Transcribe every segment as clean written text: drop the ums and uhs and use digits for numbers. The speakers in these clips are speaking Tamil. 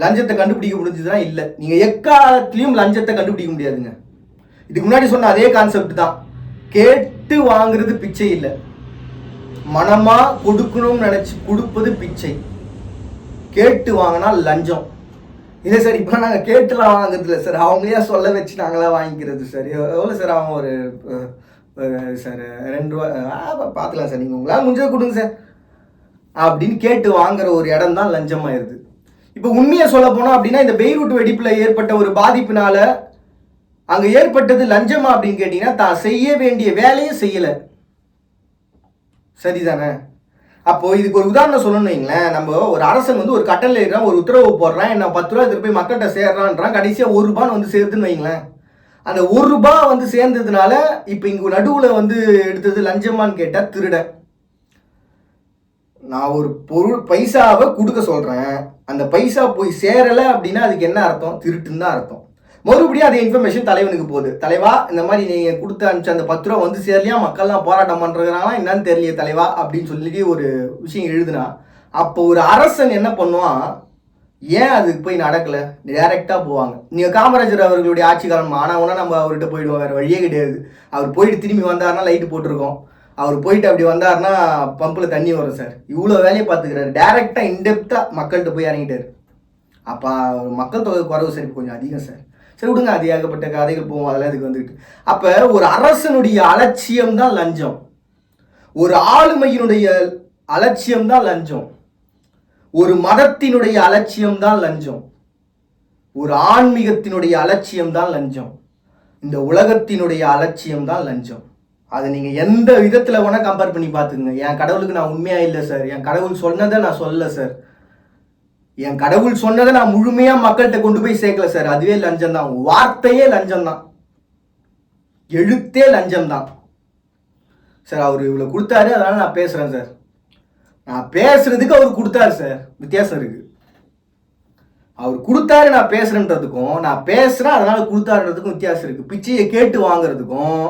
லஞ்சத்தை கண்டுபிடிக்க முடிஞ்சதுன்னா இல்லை. நீங்கள் எக்காலத்திலையும் லஞ்சத்தை கண்டுபிடிக்க முடியாதுங்க. இதுக்கு முன்னாடி சொன்ன அதே கான்செப்ட் தான். கேட்டு வாங்குறது பிச்சை இல்லை, மனமா கொடுக்கணும்னு நினைச்சு கொடுப்பது பிச்சை. கேட்டு வாங்கினா லஞ்சம். இல்லை சார், இப்போ நாங்கள் கேட்டுலாம் வாங்குறது இல்லை சார், அவங்களே சொல்ல வச்சு நாங்களாம் வாங்கிக்கிறது சார். எவ்வளோ சார் ஆகும்? ஒரு சார் 2 ரூபா பார்த்துக்கலாம் சார், நீங்கள் உங்களால் முடிஞ்சதை கொடுங்க சார் அப்படின்னு கேட்டு வாங்குற ஒரு இடம் தான் லஞ்சமாயிருது. இப்போ உண்மையை சொல்ல போனோம் அப்படின்னா, இந்த பெய்ரூட் வெடிப்பில் ஏற்பட்ட ஒரு பாதிப்பினால அங்கே ஏற்பட்டது லஞ்சமா அப்படின்னு கேட்டிங்கன்னா, தான் செய்ய வேண்டிய வேலையை செய்யலை. சரிதானே? அப்போ இதுக்கு ஒரு உதாரணம் சொல்லணும்னு வைங்களேன். நம்ம ஒரு அரசன் வந்து ஒரு கட்டளை எழுதுறான், ஒரு உத்தரவு போடுறான், என்ன 10 ரூபா திருப்பி மக்கள்கிட்ட சேர்றான்றான், கடைசியாக 1 ரூபான்னு வந்து சேருதுன்னு வைங்களேன். அந்த 1 ரூபா வந்து சேர்ந்ததுனால இப்போ இங்கே நடுவில் வந்து எடுத்தது லஞ்சமான்னு கேட்டால் திருடன். நான் ஒரு பொருள் பைசாவை கொடுக்க சொல்கிறேன், அந்த பைசா போய் சேரலை அப்படின்னா அதுக்கு என்ன அர்த்தம்? திருட்டுன்னு தான் அர்த்தம். மறுபடியும் அதே இன்ஃபர்மேஷன் தலைவனுக்கு போகுது. தலைவா, இந்த மாதிரி நீங்கள் கொடுத்து அனுப்பிச்ச அந்த 10 ரூபா வந்து சேரலையா, மக்கள்லாம் போராட்டம் பண்ணுறாங்களா என்னன்னு தெரியலையே தலைவா அப்படின்னு சொல்லி ஒரு விஷயம் எழுதுனா, அப்போ ஒரு அரசன் என்ன பண்ணுவான்? ஏன் அதுக்கு போய் நடக்கலை? டைரெக்டாக போவாங்க. நீங்கள் காமராஜர் அவர்களுடைய ஆட்சி காலம் ஆனால் நம்ம அவர்கிட்ட போயிடுவோம், வேறு வழியே கிடையாது. அவர் போயிட்டு திரும்பி வந்தாருன்னா லைட்டு போட்டிருக்கோம், அவர் போயிட்டு அப்படி வந்தாருன்னா பம்பில் தண்ணி வரும் சார். இவ்வளோ வேலையை பார்த்துக்கிறாரு, டைரெக்டாக இன்டெப்த்தாக மக்கள்கிட்ட போய் இறங்கிட்டார். அப்போ மக்கள் தொகை குறைவு சார், கொஞ்சம் அதிகம் சார். சரி விடுங்க, அது ஏகப்பட்ட கதைகள் போவோம், அதெல்லாம் இதுக்கு வந்துக்கிட்டு. அப்போ ஒரு அரசனுடைய அலட்சியம் தான் லஞ்சம், ஒரு ஆளுமையினுடைய அலட்சியம் தான் லஞ்சம், ஒரு மதத்தினுடைய அலட்சியம் தான் லஞ்சம், ஒரு ஆன்மீகத்தினுடைய அலட்சியம் தான் லஞ்சம், இந்த உலகத்தினுடைய அலட்சியம் தான் லஞ்சம். அதை நீங்கள் எந்த விதத்தில் வேணால் கம்பேர் பண்ணி பார்த்துக்குங்க. என் கடவுளுக்கு நான் உண்மையாக இல்லை சார், என் கடவுள் சொன்னதை நான் சொல்லலை சார், என் கடவுள் சொன்னதை நான் முழுமையாக மக்கள்கிட்ட கொண்டு போய் சேர்க்கல சார், அதுவே லஞ்சம் தான். வார்த்தையே லஞ்சம் தான், எழுத்தே லஞ்சம் தான் சார். அவர் இவ்வளோ கொடுத்தாரு, அதனால் நான் பேசுகிறேன் சார். நான் பேசுறதுக்கு அவர் கொடுத்தாரு சார், வித்தியாசம் இருக்கு. அவர் கொடுத்தாரு நான் பேசுறேன்றதுக்கும், நான் பேசுகிறேன் அதனால் கொடுத்தாருன்றதுக்கும் வித்தியாசம் இருக்குது. பிச்சையை கேட்டு வாங்குறதுக்கும்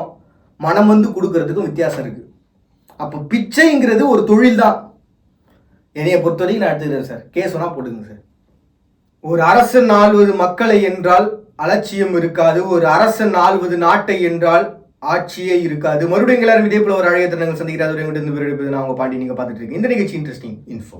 மனம் வந்து கொடுக்கறதுக்கும் வித்தியாசம் இருக்குது. அப்போ பிச்சைங்கிறது ஒரு தொழில் தான். என்னைய பொறுத்த வரைக்கும் நான் எடுத்துக்கிறேன் சார். கேஸ் வேணா போட்டுங்க சார். ஒரு அரசன் ஆள்வது மக்களை என்றால் அலட்சியம் இருக்காது, ஒரு அரசன் ஆள்வது நாட்டை என்றால் ஆட்சியே இருக்காது. மறுபடியும் எல்லாரும் இதே போல ஒரு அழகிய திறனங்கள் சந்திக்கிறார். நான் உங்க பாண்டி, நீங்க பார்த்துட்டு இருக்கீங்க இந்த நிகழ்ச்சி இன்ட்ரெஸ்டிங் இன்ஃபோ.